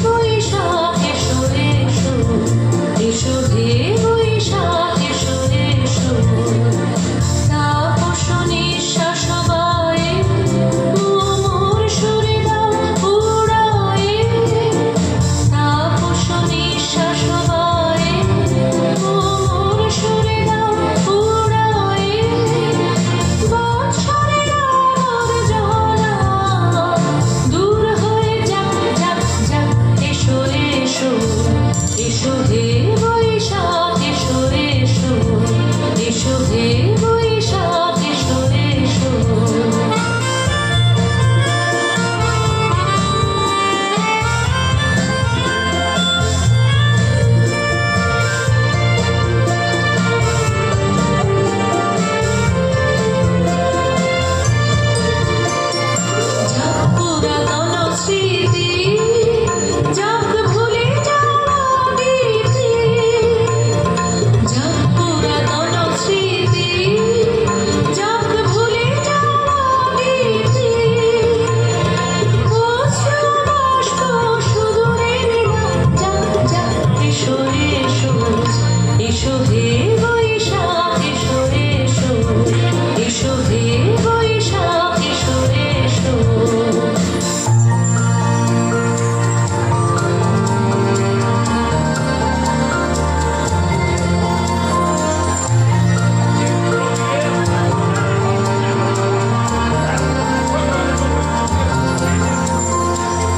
বৈশাখ এসো এসো, এসো হে বৈশাখ এসো এসো। তাপস নিঃশ্বাস বায়ে মোর সুরে দাও উড়ায়ে, তাপস নিঃশ্বাস বায়ে মোর সুরে দাও উড়ায়ে। বৎসরের আবর্জনা দূর হয়ে যাক যাক যাক, এসো এসো, এসো হে বৈশাখ এসো এসো, এসো হে বৈশাখ এসো এসো। যাক পুরাতন স্মৃতি, যাক ভুলে যাওয়া গীতি, যাক পুরাতন স্মৃতি, যাক ভুলে যাওয়া গীতি। অশ্রু বাষ্প শুধু নেমে যাক যাক, এসো এসো, এসো হে বৈশাখ এসো এসো, এসো হে বৈশাখ এসো এসো।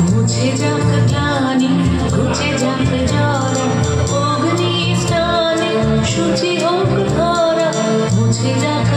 মুছে যাক গ্লানি, ঘুচে যাক জরা, অগ্নি স্নানে শুচি হোক ধরা। মুছে যাক